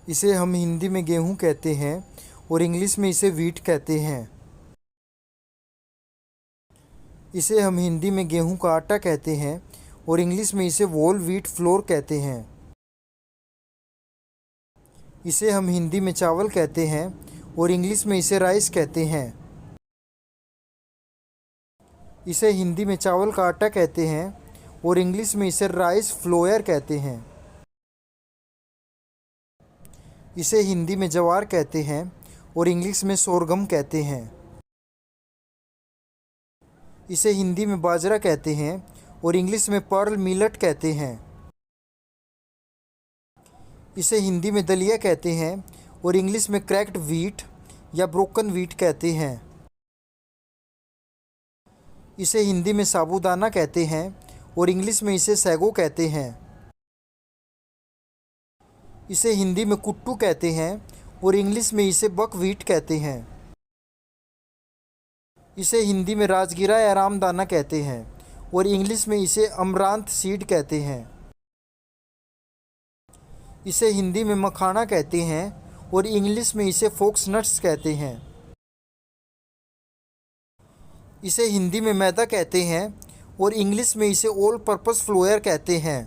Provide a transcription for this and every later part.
इसे हम हिंदी में गेहूँ कहते हैं और इंग्लिश में इसे व्हीट कहते हैं। इसे हम हिंदी में गेहूँ का आटा कहते हैं और इंग्लिश में इसे व्होल व्हीट फ्लोर कहते हैं। इसे हम हिंदी में चावल कहते हैं और इंग्लिश में इसे राइस कहते हैं। इसे हिंदी में चावल का आटा कहते हैं और इंग्लिश में इसे राइस फ्लोयर कहते हैं। इसे हिंदी में ज्वार कहते हैं और इंग्लिश में सोरगम कहते हैं। इसे हिंदी में बाजरा कहते हैं और इंग्लिश में पर्ल मिलेट कहते हैं। इसे हिंदी में दलिया कहते हैं और इंग्लिश में क्रैक्ड व्हीट या ब्रोकन व्हीट कहते हैं। इसे हिंदी में साबूदाना कहते हैं और इंग्लिश में इसे सैगो कहते हैं। इसे हिंदी में कुट्टू कहते हैं और इंग्लिश में इसे बकव्हीट कहते हैं। इसे हिंदी में राजगिरा या रामदाना कहते हैं और इंग्लिश में इसे अमरांत सीड कहते हैं। इसे हिंदी में मखाना कहते हैं और इंग्लिश में इसे फोक्सनट्स कहते हैं। इसे हिंदी में मैदा कहते हैं और इंग्लिश में इसे ऑल पर्पस फ्लोयर कहते हैं।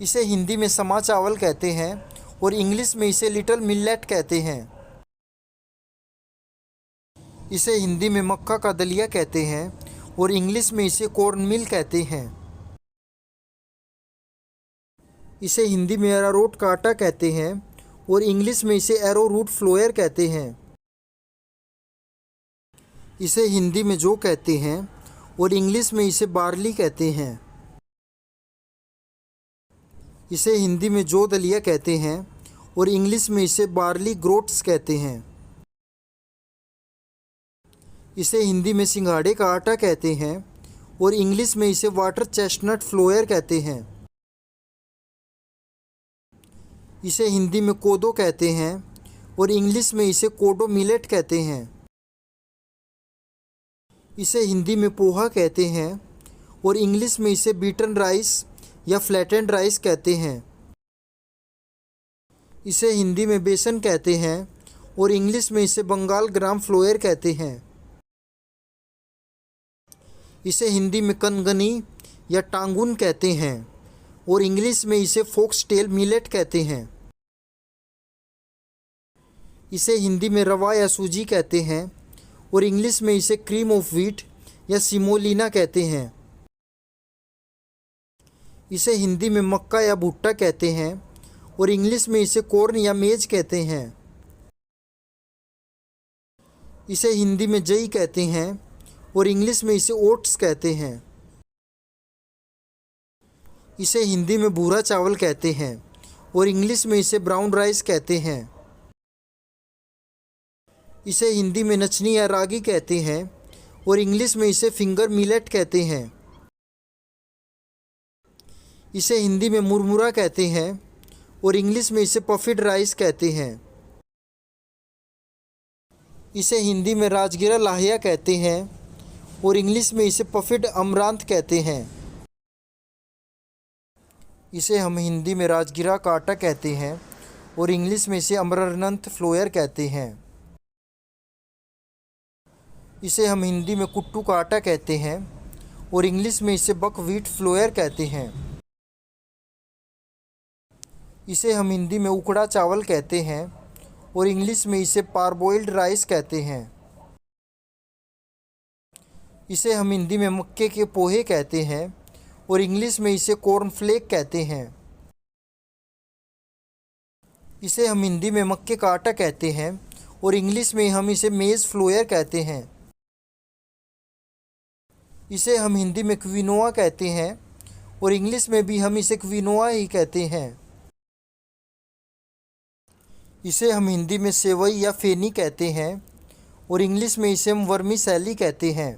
इसे हिंदी में समा चावल कहते हैं और इंग्लिश में इसे लिटिल मिलेट कहते हैं। इसे हिंदी में मक्का का दलिया कहते हैं और इंग्लिश में इसे कॉर्न मिल कहते हैं। इसे हिंदी में अरारोट का आटा कहते हैं और इंग्लिश में इसे एरोरूट फ्लोयर कहते हैं। इसे हिंदी में जौ कहते हैं और इंग्लिश में इसे बार्ली कहते हैं। इसे हिंदी में जौ दलिया कहते हैं और इंग्लिश में इसे बार्ली ग्रोट्स कहते हैं। इसे हिंदी में सिंघाड़े का आटा कहते हैं और इंग्लिश में इसे वाटर चेस्टनट फ्लोयर कहते हैं। इसे हिंदी में कोदो कहते हैं और इंग्लिश में इसे कोडो मिलेट कहते हैं। इसे हिंदी में पोहा कहते हैं और इंग्लिश में इसे बीटन राइस या फ्लैटेंड राइस कहते हैं। इसे हिंदी में बेसन कहते हैं और इंग्लिश में इसे बंगाल ग्राम फ्लोयर कहते हैं। इसे हिंदी में कनगनी या टांगुन कहते हैं और इंग्लिश में इसे फोक्सटेल मिलेट कहते हैं। इसे हिंदी में रवा या सूजी कहते हैं और इंग्लिश में इसे क्रीम ऑफ व्हीट या सिमोलिना कहते हैं। इसे हिंदी में मक्का या भुट्टा कहते हैं और इंग्लिश में इसे कॉर्न या मेज कहते हैं। इसे हिंदी में जई कहते हैं और इंग्लिश में इसे ओट्स कहते हैं। इसे हिंदी में भूरा चावल कहते हैं और इंग्लिश में इसे ब्राउन राइस कहते हैं। इसे हिंदी में नचनी या रागी कहते हैं और इंग्लिश में इसे फिंगर मिलेट कहते हैं। इसे हिंदी में मुरमुरा कहते हैं और इंग्लिश में इसे पफिड राइस कहते हैं। इसे हिंदी में राजगिरा लाहिया कहते हैं और इंग्लिश में इसे पफिड अमरांत कहते हैं। इसे हम हिंदी में राजगिरा का आटा कहते हैं और इंग्लिश में इसे अमरनंत फ्लोयर कहते हैं। इसे हम हिंदी में कुट्टू का आटा कहते हैं और इंग्लिश में इसे बकव्हीट फ्लोयर कहते हैं। इसे हम हिंदी में उखड़ा चावल कहते हैं और इंग्लिश में इसे पारबॉइल्ड राइस कहते हैं। इसे हम हिंदी में मक्के के पोहे कहते हैं और इंग्लिश में इसे कॉर्नफ्लेक कहते हैं। इसे हम हिंदी में मक्के का आटा कहते हैं और इंग्लिश में हम इसे मेज फ्लोयर कहते हैं। इसे हम हिंदी में क्विनोआ कहते हैं और इंग्लिश में भी हम इसे क्विनोआ ही कहते हैं। इसे हम हिंदी में सेवई या फेनी कहते हैं और इंग्लिश में इसे हम वर्मीसेली कहते हैं।